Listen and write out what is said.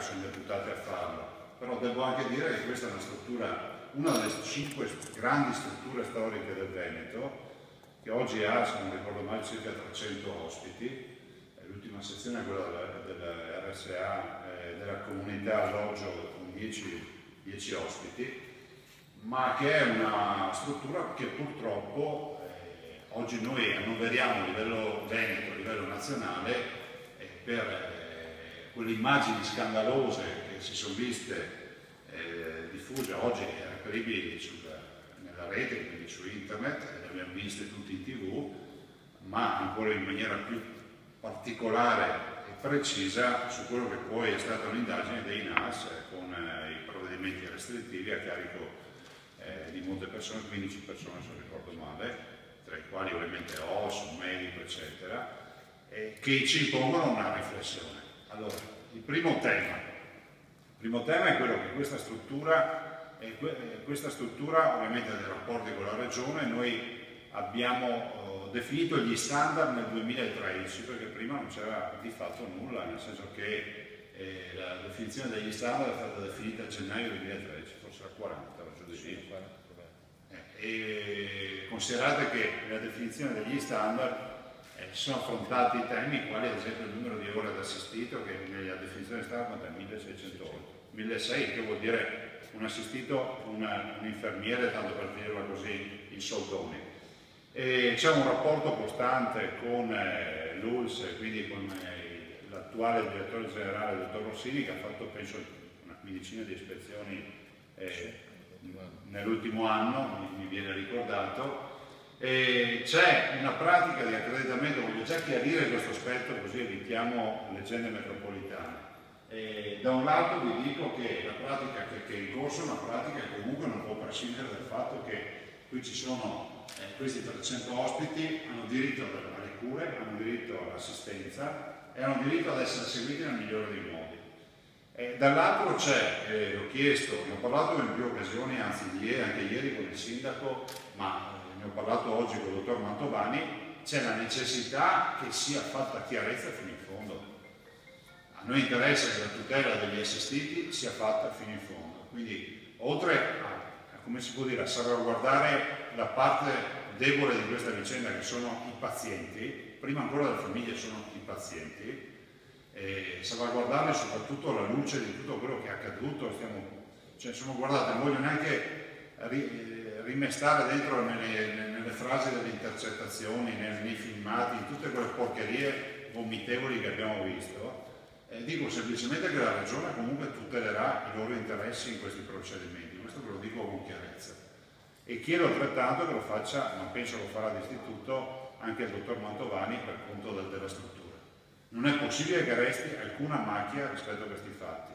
sono deputati a farlo, però devo anche dire che questa è una struttura, una delle 5 grandi strutture storiche del Veneto, che oggi ha, se non ricordo male, circa 300 ospiti. L'ultima sezione è quella della RSA, della comunità alloggio, con 10 ospiti, ma che è una struttura che purtroppo oggi noi annoveriamo a livello veneto, a livello nazionale, per quelle immagini scandalose che si sono viste diffuse oggi e reperibili nella rete, quindi su internet, le abbiamo viste tutti in TV, ma ancora in maniera più particolare e precisa su quello che poi è stata un'indagine dei NAS con i provvedimenti restrittivi a carico di molte persone, 15 persone se non ricordo male, tra i quali ovviamente OS, un medico eccetera, che ci impongono una riflessione. Allora, il primo tema è quello che questa struttura ovviamente ha dei rapporti con la regione. Noi abbiamo definito gli standard nel 2013, perché prima non c'era di fatto nulla, nel senso che la definizione degli standard è stata definita a gennaio 2013, forse era 40, giù di lì. E considerate che nella definizione degli standard si sono affrontati temi quali ad esempio il numero di ore d'assistito, che nella definizione standard è 1600 ore, 1600, che vuol dire un assistito, un infermiere, tanto per dirla così in soldoni. C'è un rapporto costante con l'ULSS, quindi con l'attuale direttore generale, il dottor Rossini, che ha fatto penso una quindicina di ispezioni nell'ultimo anno, mi viene ricordato. C'è una pratica di accreditamento, voglio già chiarire questo aspetto così evitiamo leggende metropolitane. Da un lato vi dico che la pratica che è in corso è una pratica che comunque non può prescindere dal fatto che qui ci sono questi 300 ospiti, hanno diritto alle cure, hanno diritto all'assistenza e hanno diritto ad essere seguiti nel migliore dei modi. Dall'altro c'è, l'ho chiesto, ne ho parlato in più occasioni, anzi anche ieri con il sindaco, ma ne ho parlato oggi con il dottor Mantovani, c'è la necessità che sia fatta chiarezza fino in fondo. A noi interessa che la tutela degli assistiti sia fatta fino in fondo, quindi oltre a come si può dire, a salvaguardare la parte debole di questa vicenda che sono i pazienti, prima ancora delle famiglie sono i pazienti, salvaguardarli soprattutto alla luce di tutto quello che è accaduto. Guardate, non voglio neanche rimestare dentro nelle frasi delle intercettazioni, nei filmati, in tutte quelle porcherie vomitevoli che abbiamo visto. Dico semplicemente che la Regione comunque tutelerà i loro interessi in questi procedimenti, questo ve lo dico con chiarezza. E chiedo altrettanto che lo faccia, ma penso lo farà d'istituto, anche il dottor Mantovani per conto della struttura. Non è possibile che resti alcuna macchia rispetto a questi fatti.